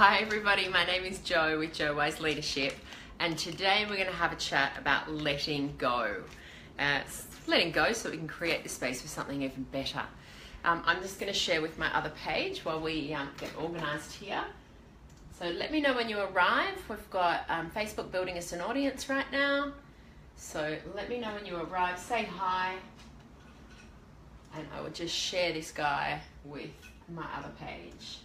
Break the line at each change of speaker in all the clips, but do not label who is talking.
Hi everybody, my name is Jo with Jo Wise Leadership, and today we're going to have a chat about letting go. Letting go so we can create the space for something even better. I'm just going to share with my other page while we get organised here. So let me know when you arrive. We've got Facebook building us an audience right now. So let me know when you arrive, say hi, and I will just share this guy with my other page.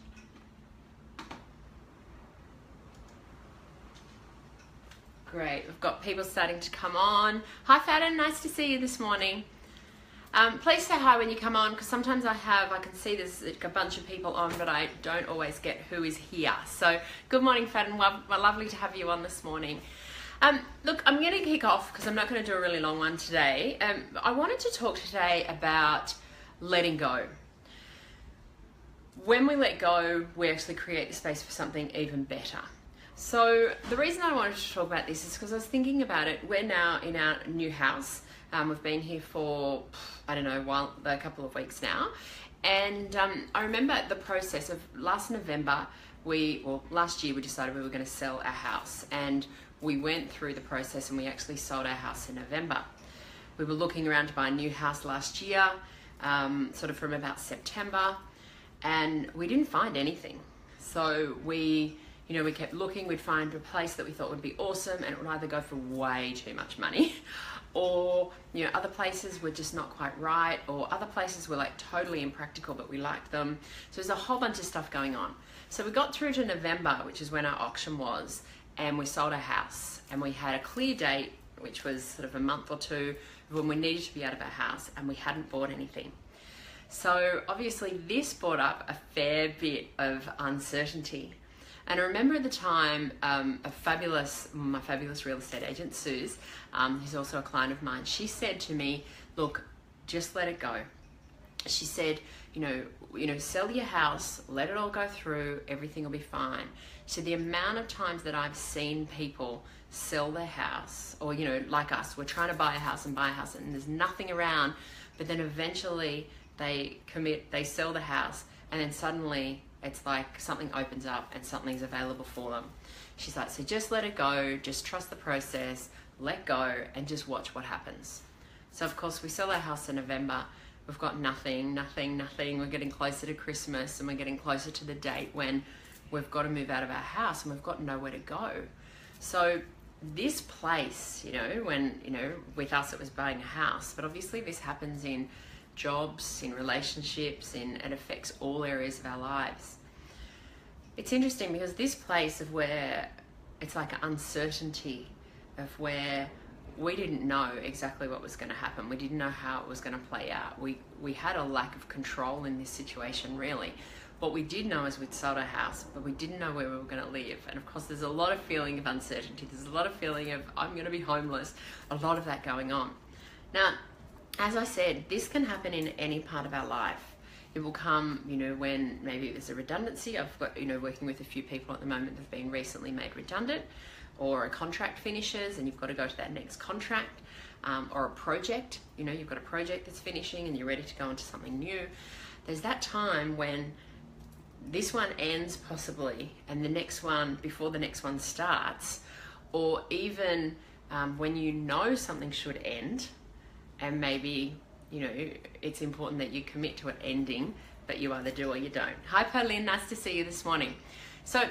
Great, we've got people starting to come on. Hi Fadden, nice to see you this morning. Please say hi when you come on, because sometimes I can see there's a bunch of people on, but I don't always get who is here. So good morning Fadden, lovely to have you on this morning. Look, I'm going to kick off because I'm not going to do a really long one today. I wanted to talk today about letting go. When we let go, we actually create the space for something even better. So the reason I wanted to talk about this is because I was thinking about it. We're now in our new house. We've been here for, I don't know, a couple of weeks now. And I remember the process of last November, last year we decided we were going to sell our house. And we went through the process and we actually sold our house in November. We were looking around to buy a new house last year, sort of from about September, and we didn't find anything. So we kept looking. We'd find a place that we thought would be awesome, and it would either go for way too much money, or other places were just not quite right, or other places were like totally impractical, but we liked them. So there's a whole bunch of stuff going on. So we got through to November, which is when our auction was, and we sold our house, and we had a clear date, which was sort of a month or two when we needed to be out of our house, and we hadn't bought anything. So obviously this brought up a fair bit of uncertainty. And I remember at the time, my fabulous real estate agent, Suze, who's also a client of mine, she said to me, look, just let it go. She said, sell your house, let it all go through, everything will be fine. So the amount of times that I've seen people sell their house, or, like us, we're trying to buy a house and there's nothing around, but then eventually they commit, they sell the house, and then suddenly it's like something opens up and something's available for them. She's like, so just let it go, just trust the process, let go, and just watch what happens. So of course we sell our house in November. We've got nothing. We're getting closer to Christmas, and we're getting closer to the date when we've got to move out of our house and we've got nowhere to go. So this place, with us it was buying a house, but obviously this happens in jobs, in relationships, it affects all areas of our lives. It's interesting because this place of where it's like an uncertainty of where we didn't know exactly what was going to happen. We didn't know how it was going to play out. We had a lack of control in this situation, really. What we did know is we'd sold our house, but we didn't know where we were going to live. And of course, there's a lot of feeling of uncertainty. There's a lot of feeling of, I'm going to be homeless, a lot of that going on. Now, as I said, this can happen in any part of our life. It will come, when maybe there's a redundancy. I've got, working with a few people at the moment that have been recently made redundant, or a contract finishes and you've got to go to that next contract, or a project, you've got a project that's finishing and you're ready to go into something new. There's that time when this one ends possibly, and the next one, before the next one starts, or even when something should end, and maybe, it's important that you commit to it ending, but you either do or you don't. Hi, Pauline, nice to see you this morning. So,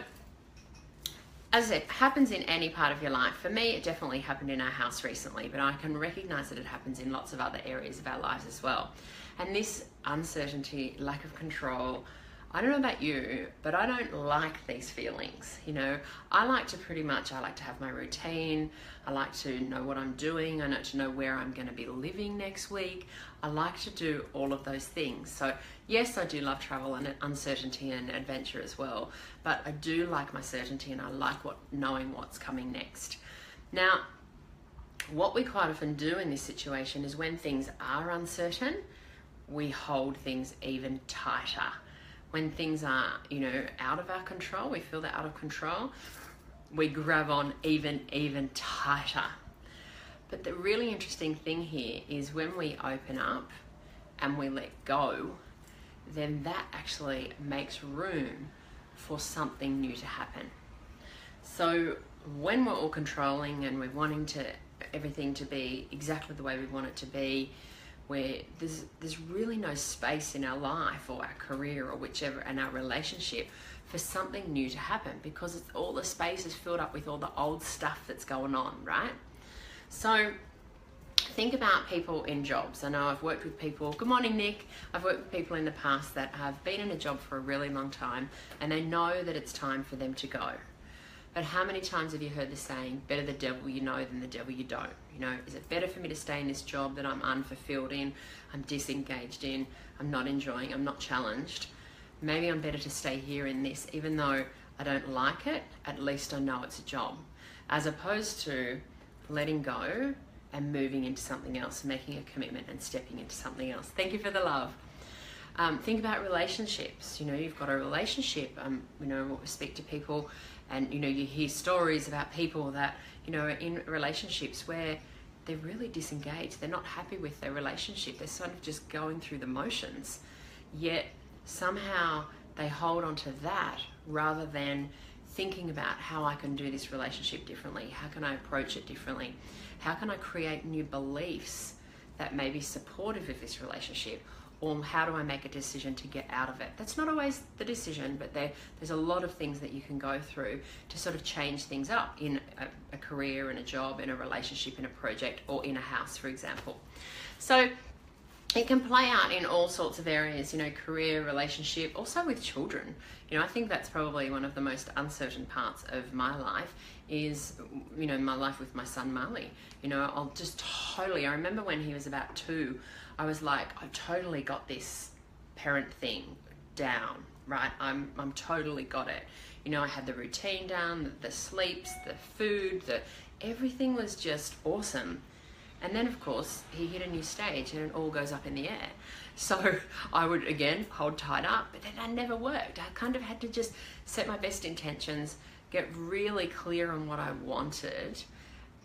as I said, it happens in any part of your life. For me, it definitely happened in our house recently, but I can recognize that it happens in lots of other areas of our lives as well. And this uncertainty, lack of control, I don't know about you, but I don't like these feelings. I like to have my routine. I like to know what I'm doing. I like to know where I'm going to be living next week. I like to do all of those things. So yes, I do love travel and uncertainty and adventure as well, but I do like my certainty, and I like knowing what's coming next. Now, what we quite often do in this situation is when things are uncertain, we hold things even tighter. When things are, out of our control, we feel they're out of control, we grab on even tighter. But the really interesting thing here is when we open up and we let go, then that actually makes room for something new to happen. So when we're all controlling and we're wanting to everything to be exactly the way we want it to be, where there's really no space in our life or our career or whichever, and our relationship for something new to happen, because it's all the space is filled up with all the old stuff that's going on, right? So think about people in jobs. I know I've worked with people, good morning Nick, I've worked with people in the past that have been in a job for a really long time and they know that it's time for them to go. But how many times have you heard the saying, better the devil you know than the devil you don't? You know, is it better for me to stay in this job that I'm unfulfilled in, I'm disengaged in, I'm not enjoying, I'm not challenged? Maybe I'm better to stay here in this, even though I don't like it, at least I know it's a job. As opposed to letting go and moving into something else, making a commitment and stepping into something else. Thank you for the love. Think about relationships. You know, you've got a relationship, you know, speak to people and, you know, you hear stories about people that, you know, are in relationships where they're really disengaged. They're not happy with their relationship. They're sort of just going through the motions. Yet somehow they hold on to that rather than thinking about how I can do this relationship differently. How can I approach it differently? How can I create new beliefs that may be supportive of this relationship? Or how do I make a decision to get out of it? That's not always the decision, but there's a lot of things that you can go through to sort of change things up in a career, in a job, in a relationship, in a project, or in a house, for example. So it can play out in all sorts of areas, you know, career, relationship, also with children. You know, I think that's probably one of the most uncertain parts of my life is, you know, my life with my son Marley. You know, I remember when he was about 2, I was like, I've totally got this parent thing down, right? I'm totally got it. You know, I had the routine down, the sleeps, the food, everything was just awesome. And then, of course, he hit a new stage and it all goes up in the air. So I would, again, hold tight up, but then that never worked. I kind of had to just set my best intentions, get really clear on what I wanted,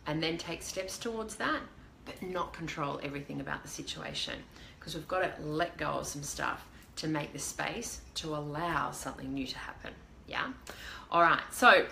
and then take steps towards that, but not control everything about the situation. Because we've got to let go of some stuff to make the space to allow something new to happen. Yeah? All right. So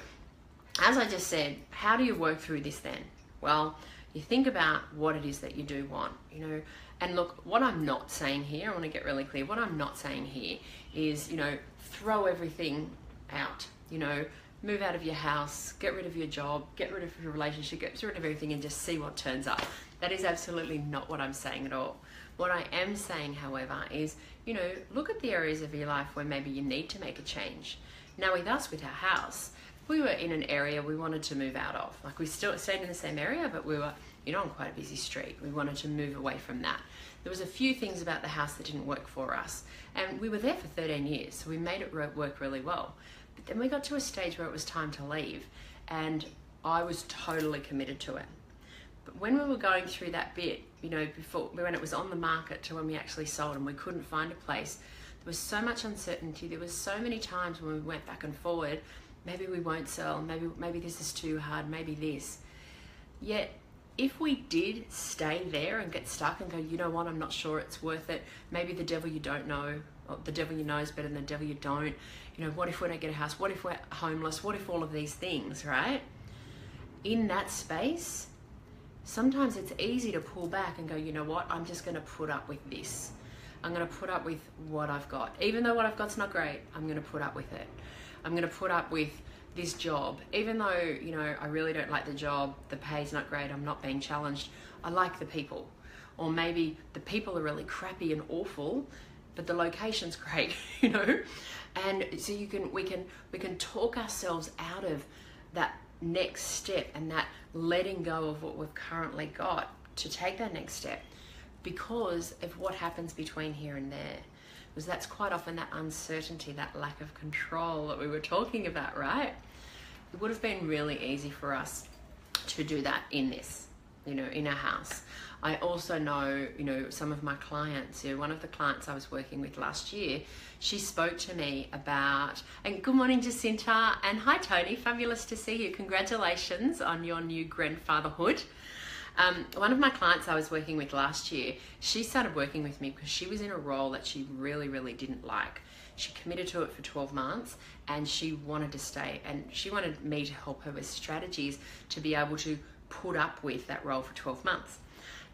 as I just said, how do you work through this then? Well, you think about what it is that you do want, you know, and look, what I'm not saying here, I want to get really clear, what I'm not saying here is, you know, throw everything out, you know, move out of your house, get rid of your job, get rid of your relationship, get rid of everything and just see what turns up. That is absolutely not what I'm saying at all. What I am saying, however, is, you know, look at the areas of your life where maybe you need to make a change. Now with us, with our house, we were in an area we wanted to move out of. Like we still stayed in the same area, but we were, you know, on quite a busy street. We wanted to move away from that. There was a few things about the house that didn't work for us. And we were there for 13 years, so we made it work really well. But then we got to a stage where it was time to leave, and I was totally committed to it. But when we were going through that bit, you know, before when it was on the market to when we actually sold and we couldn't find a place, there was so much uncertainty. There was so many times when we went back and forward, maybe we won't sell, maybe this is too hard, maybe this. Yet, if we did stay there and get stuck and go, you know what, I'm not sure it's worth it, maybe the devil you don't know, or the devil you know is better than the devil you don't, you know, what if we don't get a house, what if we're homeless, what if all of these things, right? In that space, sometimes it's easy to pull back and go, you know what, I'm just going to put up with this. I'm going to put up with what I've got. Even though what I've got's not great, I'm going to put up with it. I'm going to put up with this job. Even though, you know, I really don't like the job, the pay's not great, I'm not being challenged, I like the people. Or maybe the people are really crappy and awful, but the location's great, you know? And so we can talk ourselves out of that next step and that letting go of what we've currently got to take that next step because of what happens between here and there. Because that's quite often that uncertainty, that lack of control that we were talking about, right? It would have been really easy for us to do that in this, you know, in our house. I also know, you know, some of my clients, you know, one of the clients I was working with last year, she spoke to me about, and good morning Jacinta, and hi Tony, fabulous to see you. Congratulations on your new grandfatherhood. One of my clients I was working with last year, she started working with me because she was in a role that she really, really didn't like. She committed to it for 12 months and she wanted to stay, and she wanted me to help her with strategies to be able to put up with that role for 12 months.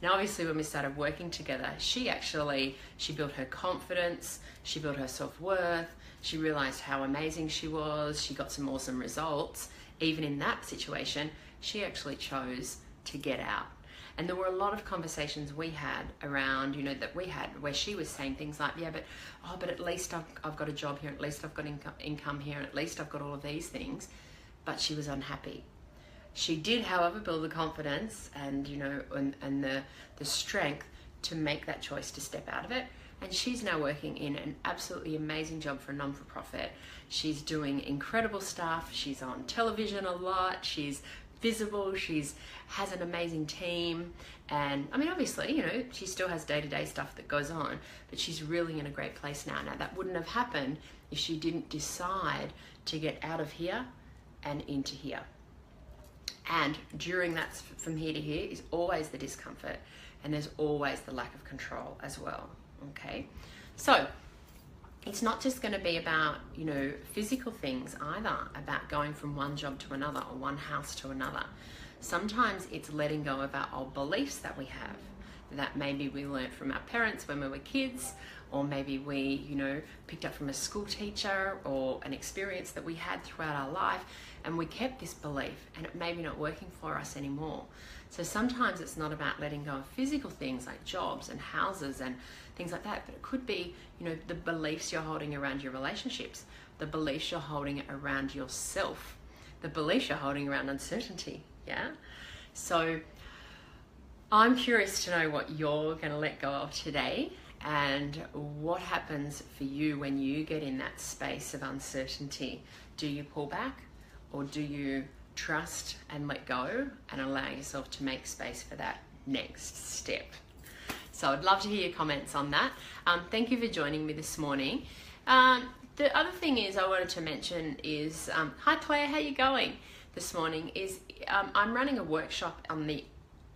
Now, obviously, when we started working together, she built her confidence, she built her self-worth, she realized how amazing she was, she got some awesome results. Even in that situation, she actually chose to get out. And there were a lot of conversations we had around, where she was saying things like, yeah, but at least I've got a job here, at least I've got income here, and at least I've got all of these things. But she was unhappy. She did, however, build the confidence and the strength to make that choice to step out of it. And she's now working in an absolutely amazing job for a non-for-profit. She's doing incredible stuff. She's on television a lot. She's visible. Has an amazing team. And I mean, obviously, she still has day-to-day stuff that goes on, but she's really in a great place now. Now, that wouldn't have happened if she didn't decide to get out of here and into here. And during that, from here to here, is always the discomfort, and there's always the lack of control as well. Okay, so it's not just going to be about physical things either, about going from one job to another or one house to another. Sometimes it's letting go of our old beliefs that we have, that maybe we learned from our parents when we were kids, or maybe we picked up from a school teacher or an experience that we had throughout our life, and we kept this belief and it may be not working for us anymore. So sometimes it's not about letting go of physical things like jobs and houses and things like that, but it could be the beliefs you're holding around your relationships, the beliefs you're holding around yourself, the beliefs you're holding around uncertainty. Yeah, so I'm curious to know what you're going to let go of today, and what happens for you when you get in that space of uncertainty. Do you pull back, or do you trust and let go and allow yourself to make space for that next step? So I'd love to hear your comments on that. Thank you for joining me this morning. The other thing is I wanted to mention is, hi Claire, how you going this morning? I'm running a workshop on the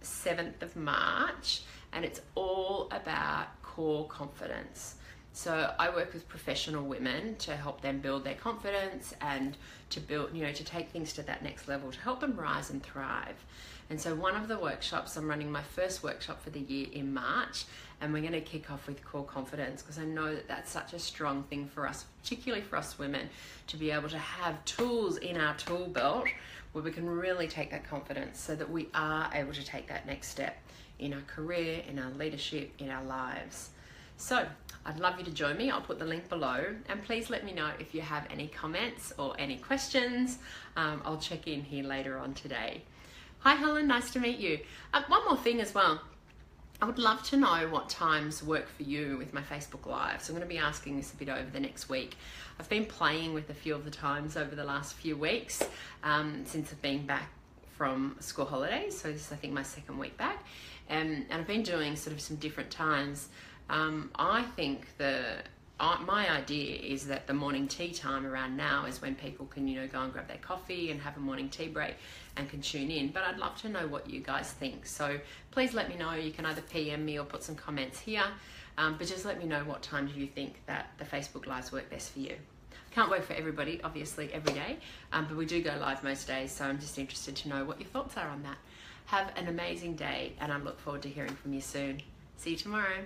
7th of March, and it's all about core confidence. So I work with professional women to help them build their confidence and to build, to take things to that next level, to help them rise and thrive. And so one of the workshops, I'm running my first workshop for the year in March, and we're going to kick off with core confidence, because I know that that's such a strong thing for us, particularly for us women, to be able to have tools in our tool belt where we can really take that confidence so that we are able to take that next step in our career, in our leadership, in our lives. So I'd love you to join me. I'll put the link below, and please let me know if you have any comments or any questions. I'll check in here later on today. Hi Helen, nice to meet you. One more thing as well. I would love to know what times work for you with my Facebook Live. So I'm going to be asking this a bit over the next week. I've been playing with a few of the times over the last few weeks since I've been back from school holidays. So this is, I think, my second week back. And I've been doing sort of some different times. I think my idea is that the morning tea time around now is when people can, go and grab their coffee and have a morning tea break and can tune in. But I'd love to know what you guys think. So please let me know. You can either PM me or put some comments here. But just let me know what times you think that the Facebook Lives work best for you. Can't work for everybody, obviously, every day. But we do go live most days. So I'm just interested to know what your thoughts are on that. Have an amazing day, and I look forward to hearing from you soon. See you tomorrow.